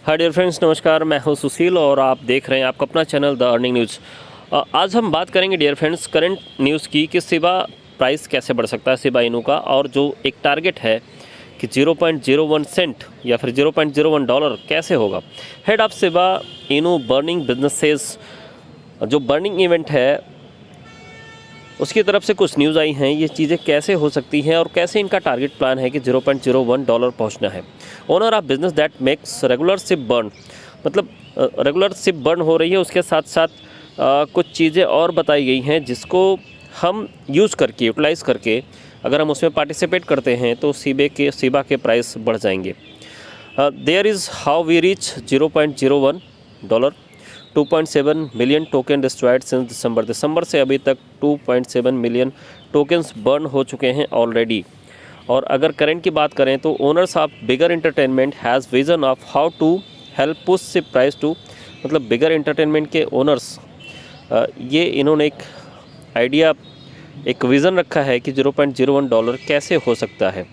Hi dear friends, नमस्कार। मैं हूं सुशील और आप देख रहे हैं आपका अपना चैनल द अर्निंग न्यूज़। आज हम बात करेंगे डियर फ्रेंड्स करंट न्यूज़ की कि सिबा प्राइस कैसे बढ़ सकता है सिबा इनू का, और जो एक टारगेट है कि 0.01 सेंट या फिर 0.01 डॉलर कैसे होगा। हेड ऑफ सिबा इनू बर्निंग बिजनेसेस, जो बर्निंग इवेंट है उसकी तरफ से कुछ न्यूज़ आई हैं। ये चीज़ें कैसे हो सकती हैं और कैसे इनका टारगेट प्लान है कि 0.01 डॉलर पहुंचना है। Owner of business that makes regular SHIB burn, मतलब रेगुलर सिप बर्न हो रही है, उसके साथ साथ कुछ चीज़ें और बताई गई हैं जिसको हम यूज़ करके यूटिलाइज़ करके अगर हम उसमें पार्टिसिपेट करते हैं तो सिबा के प्राइस बढ़ जाएंगे। There is how we reach 0.01 dollar. 2.7 million token destroyed since December से अभी तक 2.7 मिलियन टोकन्स बर्न हो चुके हैं ऑलरेडी। और अगर करंट की बात करें तो owners of bigger entertainment has vision of how to help push SHIB price to, मतलब बिगर एंटरटेनमेंट के ओनर्स ये इन्होंने एक आइडिया, एक विज़न रखा है कि 0.01 डॉलर कैसे हो सकता है।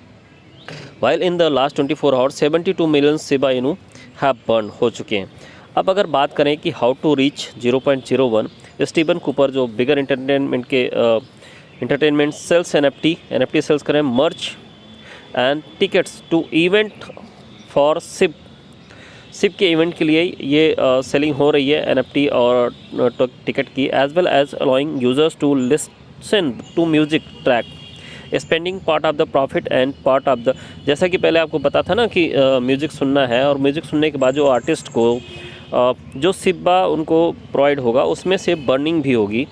While in the last 24 hours 72 million Shiba Inu have burn हो चुके हैं। अब अगर बात करें कि how to reach 0.01, Steven Cooper जो बिगर एंटरटेनमेंट के एंटरटेनमेंट सेल्स एनएफटी सेल्स करें merch and tickets to event for SHIB के इवेंट के लिए ये सेलिंग हो रही है एनएफटी और टिकट की, as well as allowing users to listen to music track, spending part of the profit and part of the, जैसा कि पहले आपको पता था ना कि म्यूज़िक सुनना है और म्यूज़िक सुनने के बाद जो आर्टिस्ट को जो सिबा उनको प्रोवाइड होगा उसमें से बर्निंग भी होगी।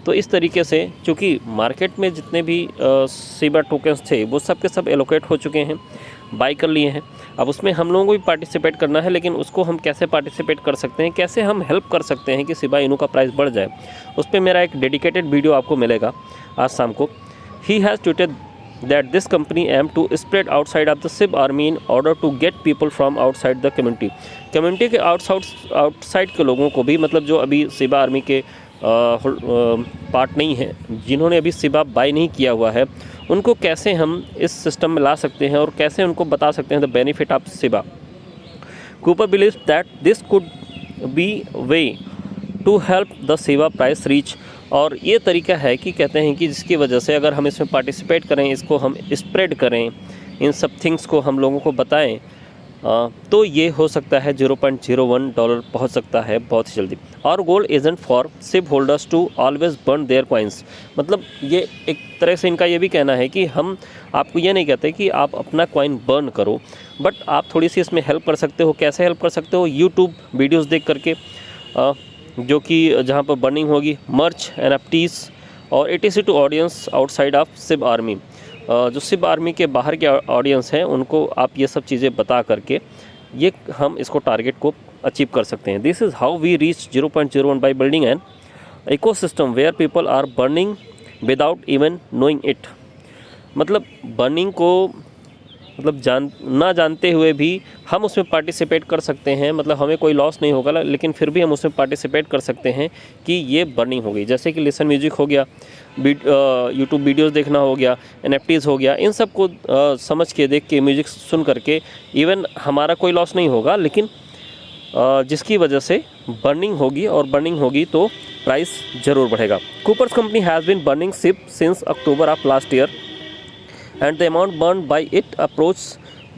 तो इस तरीके से चूँकि मार्केट में जितने भी सिबा टोकन्स थे वो सब के सब एलोकेट हो चुके हैं, बाई कर लिए हैं। अब उसमें हम लोगों को भी पार्टिसिपेट करना है, लेकिन उसको हम कैसे पार्टिसिपेट कर सकते हैं, कैसे हम हेल्प कर सकते हैं कि सिबा इनू का प्राइस बढ़ जाए, उस पर मेरा एक डेडिकेटेड वीडियो आपको मिलेगा आज शाम को। He has tweeted that this company aim to spread outside of the SIB army in order to get people from outside the community. Community के आउटसाइड के लोगों को भी, मतलब जो अभी सिबा आर्मी के पार्ट नहीं है, जिन्होंने अभी सिबा बाय नहीं किया हुआ है, उनको कैसे हम इस सिस्टम में ला सकते हैं और कैसे उनको बता सकते हैं the benefit of Shiba. Cooper believes that this could be way to help the Shiba price reach, और ये तरीका है कि कहते हैं कि जिसकी वजह से अगर हम इसमें पार्टिसिपेट करें, इसको हम स्प्रेड करें, इन सब थिंग्स को हम लोगों को बताएं, तो ये हो सकता है 0.01 डॉलर पहुंच सकता है बहुत ही जल्दी। और goal agent for SHIB holders to always burn their coins, मतलब ये एक तरह से इनका ये भी कहना है कि हम आपको ये नहीं कहते कि आप अपना कॉइन बर्न करो, बट आप थोड़ी सी इसमें हेल्प कर सकते हो। कैसे हेल्प कर सकते हो? यूट्यूब वीडियोज़ देख करके, जो कि जहाँ पर बर्निंग होगी, मर्च, एनएफटीज और etc to audience outside of SHIB army, जो सिब आर्मी के बाहर के ऑडियंस हैं उनको आप ये सब चीज़ें बता करके ये हम इसको टारगेट को अचीव कर सकते हैं। This is how we reach 0.01 by building an ecosystem where people are burning without even knowing it, मतलब बर्निंग को मतलब जानते हुए भी हम उसमें पार्टिसिपेट कर सकते हैं, मतलब हमें कोई लॉस नहीं होगा, लेकिन फिर भी हम उसमें पार्टिसिपेट कर सकते हैं कि ये बर्निंग हो गई। जैसे कि लिसन म्यूजिक हो गया, यूट्यूब वीडियोस देखना हो गया, एनएफटीज़ हो गया, इन सब को समझ के देख के म्यूजिक सुन करके इवन हमारा कोई लॉस नहीं होगा, लेकिन जिसकी वजह से बर्निंग होगी तो प्राइस ज़रूर बढ़ेगा। Cooper's company has been burning SHIB since October of last year and the amount burned by it approaches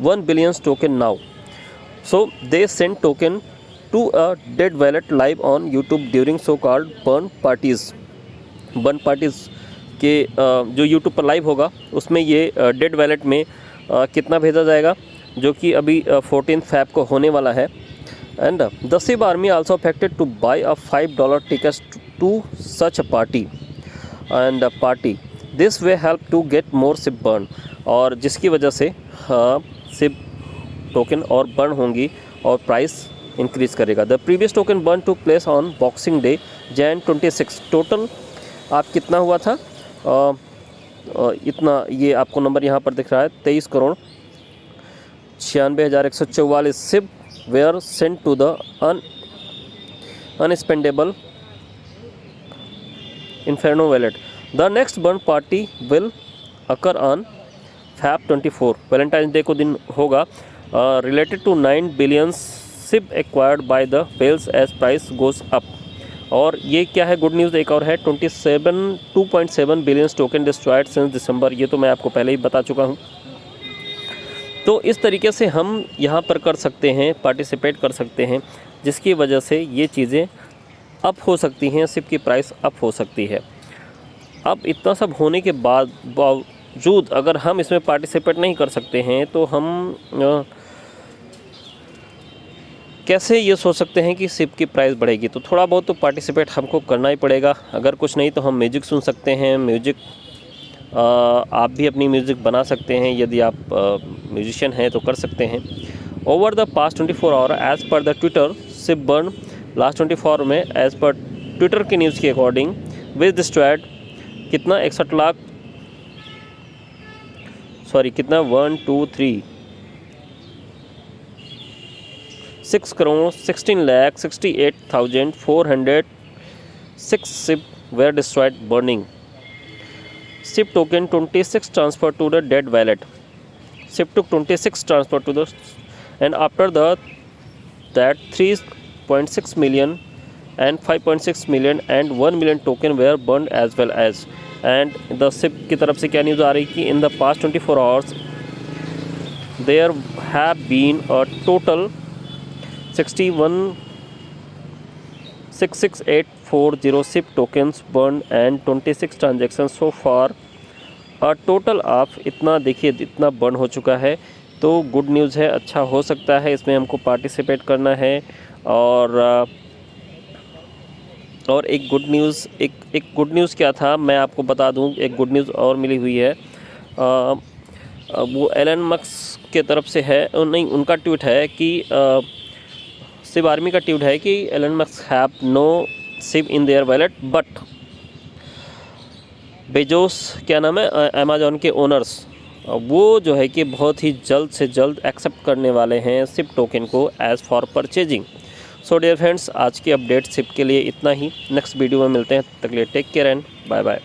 1 billion token now. So they sent token to a dead wallet live on YouTube during so-called burn parties. Burn parties के जो YouTube पर live होगा उसमें ये dead wallet में कितना भेजा जाएगा, जो कि अभी 14 Feb को होने वाला है। And the SIB army also affected to buy a $5 tickets to such a party. This way help to get more SHIB burn, और जिसकी वजह से सिप टोकन और बर्न होंगी और प्राइस इंक्रीज़ करेगा। The previous token burn to place on Boxing Day Jan 26। Total आप कितना हुआ था, इतना ये आपको नंबर यहाँ पर दिख रहा है, 23,96,144 SHIB were sent to the unspendable inferno wallet. The next burn party will occur on Feb 24, Valentine day को दिन होगा, related to 9 billion SHIB acquired by the whales as price goes up. और ये क्या है, गुड न्यूज़ एक और है, 2.7 बिलियन टोकन डिस्ट्रॉयड सिंस दिसंबर। ये तो मैं आपको पहले ही बता चुका हूँ। तो इस तरीके से हम यहाँ पर कर सकते हैं, पार्टिसिपेट कर सकते हैं, जिसकी वजह से ये चीज़ें अप हो सकती हैं, सिप की प्राइस अप हो सकती है। अब इतना सब होने के बावजूद अगर हम इसमें पार्टिसिपेट नहीं कर सकते हैं तो हम कैसे ये सोच सकते हैं कि सिप की प्राइस बढ़ेगी। तो थोड़ा बहुत तो पार्टिसिपेट हमको करना ही पड़ेगा। अगर कुछ नहीं तो हम म्यूजिक सुन सकते हैं। म्यूजिक आप भी अपनी म्यूज़िक बना सकते हैं, यदि आप म्यूजिशियन हैं तो कर सकते हैं। Over the past 24 hour as per the Twitter, SHIB burn last 24 में एज़ पर ट्विटर की न्यूज़ के अकॉर्डिंग विद डिस्ट्रॉयड कितना 61 लाख, सॉरी कितना 6 crore 16,68,406 SIP were destroyed burning. SIP token 26 transferred to the dead wallet. SIP took 26 transferred to the, and after that 3.6 million and 5.6 million and 1 million token were burned as well as. And the SIP की तरफ से क्या news आ रही कि in the past 24 hours there have been a total 66840 SIP tokens burned and 26 transactions so far, total of इतना, देखिए इतना burn हो चुका है। तो गुड न्यूज़ है, अच्छा हो सकता है, इसमें हमको पार्टिसिपेट करना है। और एक गुड न्यूज़ क्या था मैं आपको बता दूं, एक गुड न्यूज़ और मिली हुई है। वो एलन मस्क के तरफ से है, नहीं उनका ट्वीट है कि सिप आर्मी का ट्वीट है कि Elon Musk have no SHIB in their wallet but Bezos क्या नाम है अमेजॉन के ओनर्स, वो जो है कि बहुत ही जल्द से जल्द एक्सेप्ट करने वाले हैं सिप टोकन को as for purchasing. So dear friends, आज की अपडेट सिप के लिए इतना ही। नेक्स्ट वीडियो में मिलते हैं, तब तक के लिए take care and bye bye.